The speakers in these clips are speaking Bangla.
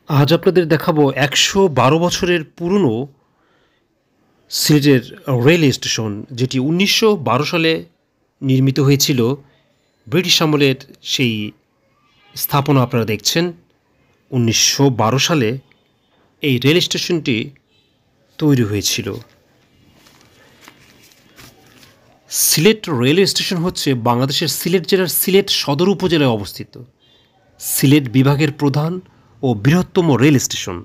আজ আপনাদের দেখাবো ১১২ বছরের পুরনো সিলেটের রেল স্টেশন, যেটি ১৯১২ সালে নির্মিত হয়েছিল। ব্রিটিশ আমলের সেই স্থাপনা আপনারা দেখছেন। ১৯১২ সালে এই রেল স্টেশনটি তৈরি হয়েছিল। সিলেট রেলওয়ে স্টেশন হচ্ছে বাংলাদেশের সিলেট জেলার সিলেট সদর উপজেলায় অবস্থিত সিলেট বিভাগের প্রধান ও বৃহত্তম রেল স্টেশন।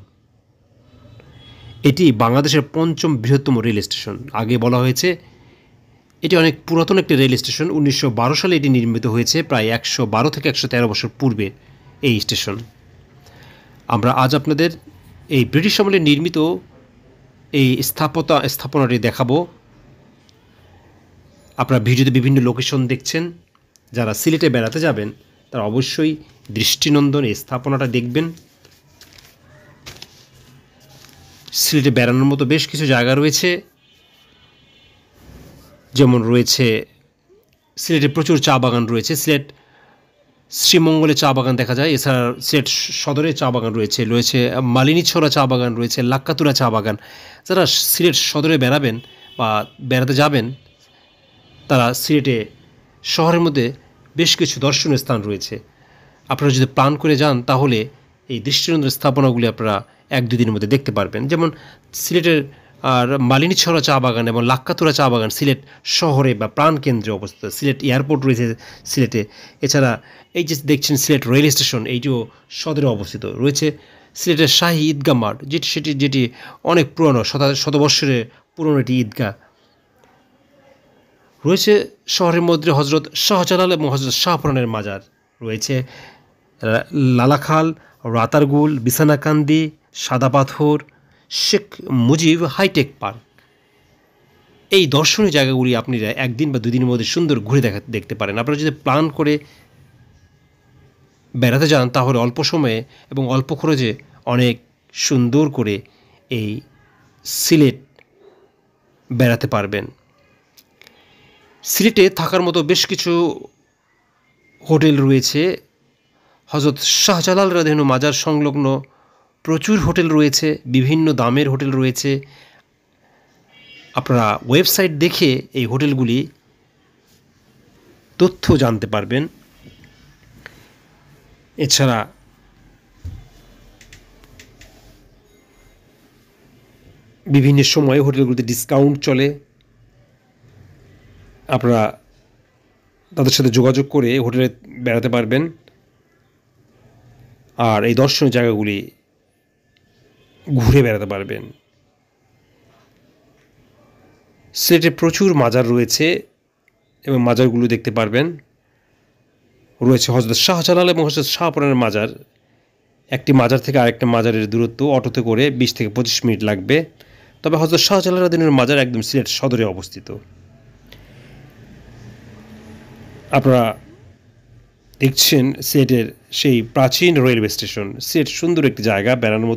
এটি বাংলাদেশের পঞ্চম বৃহত্তম রেল স্টেশন। আগে বলা হয়েছে এটি অনেক পুরাতন একটি রেল স্টেশন। ১৯১২ সালে এটি নির্মিত হয়েছে, প্রায় ১১২ থেকে ১১৩ বছর পূর্বে এই স্টেশন। আমরা আজ আপনাদের এই ব্রিটিশ আমলে নির্মিত এই স্থাপনাটি দেখাবো। আপনারা ভিডিওতে বিভিন্ন লোকেশন দেখছেন। যারা সিলেটে বেড়াতে যাবেন তারা অবশ্যই দৃষ্টিনন্দন এই স্থাপনাটা দেখবেন। সিলেটে বেড়ানোর মতো বেশ কিছু জায়গা রয়েছে, যেমন রয়েছে সিলেটে প্রচুর চা বাগান রয়েছে। সিলেট শ্রীমঙ্গলে চা বাগান দেখা যায়। এছাড়া সিলেট সদরে চা বাগান রয়েছে, মালিনীছড়া চা বাগান রয়েছে, লাক্কাতুরা চা বাগান। যারা সিলেট সদরে বেড়াবেন বা বেড়াতে যাবেন তারা সিলেটে শহরের মধ্যে বেশ কিছু দর্শনীয় স্থান রয়েছে। আপনারা যদি প্ল্যান করে যান তাহলে এই দৃষ্টিনন্দন স্থাপনাগুলি আপনারা ১-২ দিনের মধ্যে দেখতে পারবেন। যেমন সিলেটের মালিনীছড়া চা বাগান এবং লাক্কাতুরা চা বাগান সিলেট শহরে বা প্রাণকেন্দ্রে অবস্থিত। সিলেট এয়ারপোর্ট রয়েছে সিলেটে। এছাড়া এই যে দেখছেন সিলেট রেল স্টেশন, এইটিও সদরে অবস্থিত রয়েছে। সিলেটের শাহী ঈদগাহ মাঠ, যেটি অনেক পুরনো, শতবর্ষের পুরনো একটি ঈদগাহ রয়েছে। শহরের মধ্যে হজরত শাহজালাল এবং হজরত শাহপরানের মাজার রয়েছে। লালাখাল, রাতারগুল, বিছানাকান্দি, সাদা পাথর, শেখ মুজিব হাইটেক পার্ক, এই দর্শনীয় জায়গাগুলি আপনারা ১ দিন বা ২ দিনের মধ্যে সুন্দর ঘুরে দেখতে পারেন। আপনারা যদি প্ল্যান করে বেড়াতে যান তাহলে অল্প সময়ে এবং অল্প খরচে অনেক সুন্দর করে এই সিলেট বেড়াতে পারবেন। সিলেটে থাকার মতো বেশ কিছু হোটেল রয়েছে। হজরত শাহজালাল রাদিয়াল্লাহু আনহু মাজার সংলগ্ন প্রচুর হোটেল রয়েছে, বিভিন্ন দামের হোটেল রয়েছে। আপনারা ওয়েবসাইট দেখে এই হোটেলগুলি তথ্য জানতে পারবেন। এছাড়া বিভিন্ন সময়ে হোটেলগুলিতে ডিসকাউন্ট চলে। আপনারা তাদের সাথে যোগাযোগ করে হোটেলে বেড়াতে পারবেন আর এই দর্শনীয় জায়গাগুলি ঘুরে বেড়াতে পারবেন। সিলেটে প্রচুর মাজার রয়েছে এবং মাজারগুলো দেখতে পারবেন। রয়েছে হজরত শাহজালাল এবং হজরত শাহপরানের মাজার। একটি মাজার থেকে আরেকটা মাজারের দূরত্ব অটোতে করে ২০ থেকে ২৫ মিনিট লাগবে। তবে হজরত শাহজালাল রাদিয়াল্লাহু আনহুর মাজার একদম সিলেট সদরে অবস্থিত। আপনারা দেখছেন সিলেটের সেই প্রাচীন রেলওয়ে স্টেশন। সিলেট সুন্দর একটি জায়গা, বেড়ানোর মতো